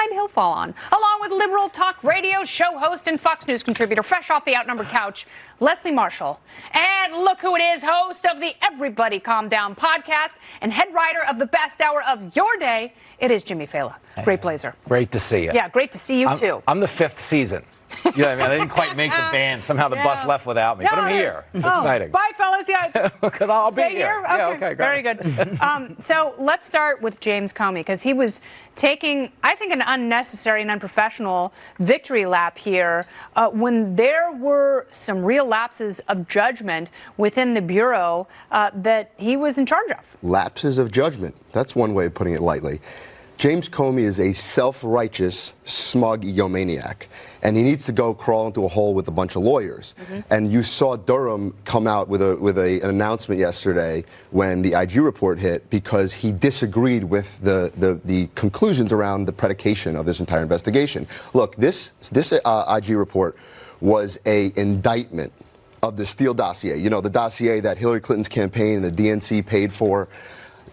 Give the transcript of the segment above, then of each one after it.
and he'll fall on. Along with liberal talk radio show host and Fox News contributor, fresh off the outnumbered couch, Leslie Marshall. And look who it is, host of the Everybody Calm Down podcast and head writer of the best hour of your day. It is Jimmy Fallon. Great blazer. Great to see you. Yeah, great to see you, too. I'm the fifth season. You know what I mean? I didn't quite make the band. Somehow the bus left without me. But I'm here. It's exciting. Bye, fellas. Yeah. Because I'll be Stay here. Yeah, okay, great. Very good. So let's start with James Comey, because he was taking, I think, an unnecessary and unprofessional victory lap here when there were some real lapses of judgment within the Bureau that he was in charge of. Lapses of judgment. That's one way of putting it lightly. James Comey is a self-righteous, smug egomaniac, and he needs to go crawl into a hole with a bunch of lawyers. And you saw Durham come out with an announcement yesterday when the IG report hit, because he disagreed with the conclusions around the predication of this entire investigation. Look, this IG report was a indictment of the Steele dossier. You know, the dossier that Hillary Clinton's campaign and the DNC paid for.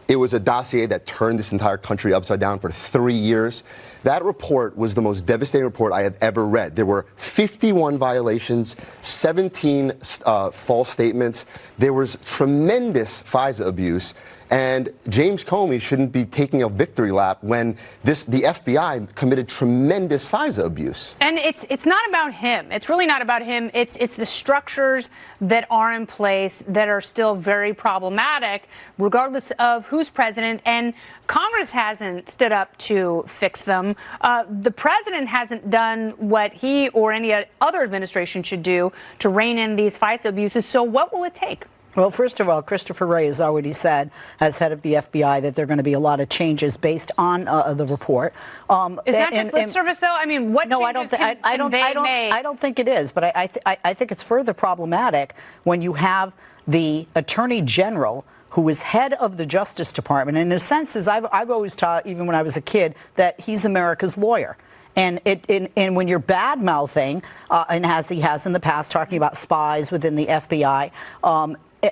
It was a dossier that turned this entire country upside down for 3 years. That report was the most devastating report I have ever read. There were 51 violations, 17 false statements. There was tremendous FISA abuse. And James Comey shouldn't be taking a victory lap when the FBI committed tremendous FISA abuse. And it's not about him. It's really not about him. It's the structures that are in place that are still very problematic, regardless of who's president. And Congress hasn't stood up to fix them. The president hasn't done what he or any other administration should do to rein in these FISA abuses. So what will it take? Well, first of all, Christopher Wray has already said, as head of the FBI, that there are going to be a lot of changes based on the report. Is that just lip service, though? I mean, what changes I don't think it is, but I think it's further problematic when you have the Attorney General, who is head of the Justice Department. And in a sense, as I've always taught, even when I was a kid, that he's America's lawyer. And when you're bad-mouthing, and as he has in the past, talking about spies within the FBI,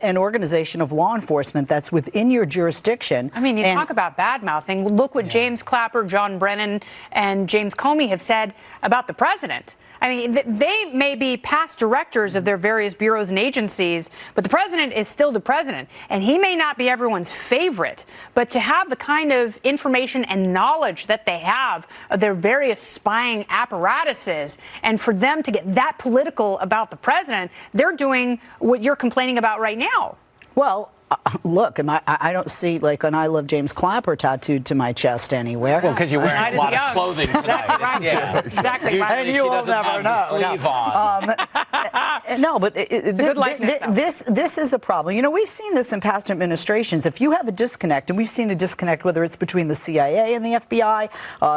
an organization of law enforcement that's within your jurisdiction. I mean, you talk about bad-mouthing. Look what James Clapper, John Brennan, and James Comey have said about the president. I mean, they may be past directors of their various bureaus and agencies, but the president is still the president. And he may not be everyone's favorite, but to have the kind of information and knowledge that they have of their various spying apparatuses, and for them to get that political about the president, they're doing what you're complaining about right now. Well, look, I don't see, like, an I Love James Clapper tattooed to my chest anywhere. Well, because you're wearing a lot of clothing tonight. Right. Yeah, exactly. And you will never know. Sleeve on. No, but this is a problem. You know, we've seen this in past administrations. If you have a disconnect, and we've seen a disconnect, whether it's between the CIA and the FBI,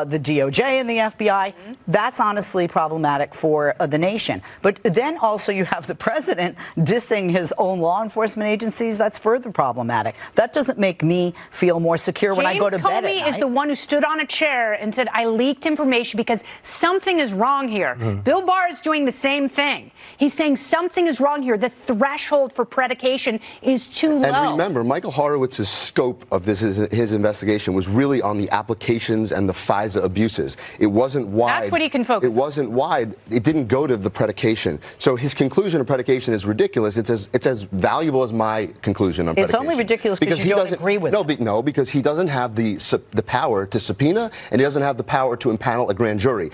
the DOJ and the FBI, that's honestly problematic for the nation. But then also you have the president dissing his own law enforcement agencies. That's further problematic. That doesn't make me feel more secure when I go to bed at night. James Comey is the one who stood on a chair and said, I leaked information because something is wrong here. Bill Barr is doing the same thing. He's saying something is wrong here. The threshold for predication is too low. And remember, Michael Horowitz's scope of his investigation was really on the applications and the FISA abuses. It wasn't wide. That's what he can focus on. It wasn't wide. It didn't go to the predication. So his conclusion of predication is ridiculous. It's as valuable as my conclusion on predication. It's only ridiculous because you don't agree with it. No, because he doesn't have the power to subpoena, and he doesn't have the power to impanel a grand jury.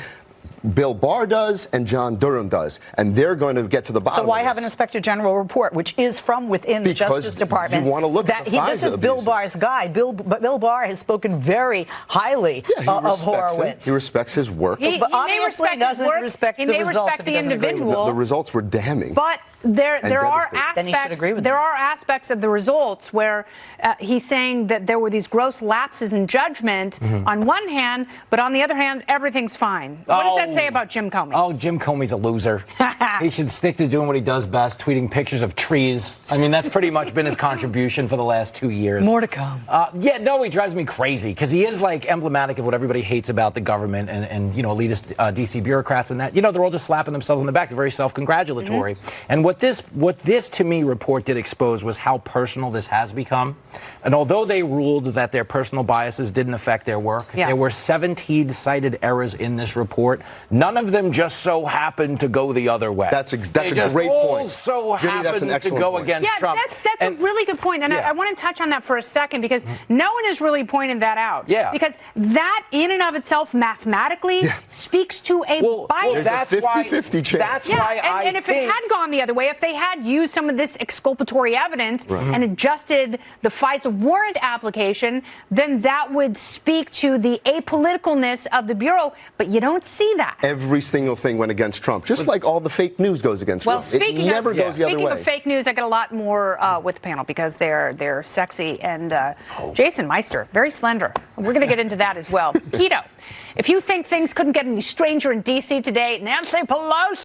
Bill Barr does, and John Durham does, and they're going to get to the bottom of this. So why have an Inspector General report, which is from within the Justice Department? You want to look at the FISA this is Bill abuses. Barr's guy. Bill Barr has spoken very highly of Horowitz. He respects his work. But obviously doesn't respect the results if he doesn't agree with them. The results were damning. But there are aspects of the results where he's saying that there were these gross lapses in judgment on one hand, but on the other hand, everything's fine. What does that say about Jim Comey? Oh, Jim Comey's a loser. He should stick to doing what he does best, tweeting pictures of trees. I mean, that's pretty much been his contribution for the last 2 years. More to come. He drives me crazy because he is like emblematic of what everybody hates about the government and elitist D.C. bureaucrats and that. You know, they're all just slapping themselves on the back. They're very self-congratulatory. And what this to me report did expose was how personal this has become. And although they ruled that their personal biases didn't affect their work, there were 17 cited errors in this report. None of them just so happened to go the other way. That's a great point. So happened to go against Trump. That's a really good point. And I want to touch on that for a second because no one has really pointed that out. Yeah. Because that in and of itself mathematically speaks to a bias. That's a 50-50 chance. That's why and if it had gone the other way, if they had used some of this exculpatory evidence and adjusted the FISA warrant application, then that would speak to the apoliticalness of the Bureau. But you don't see that. Every single thing went against Trump, just like all the fake news goes against Trump. Speaking it never goes the other way. Speaking of fake news, I got a lot more with the panel because they're sexy. And Jason Meister, very slender. We're going to get into that as well. Keto, if you think things couldn't get any stranger in D.C. today, Nancy Pelosi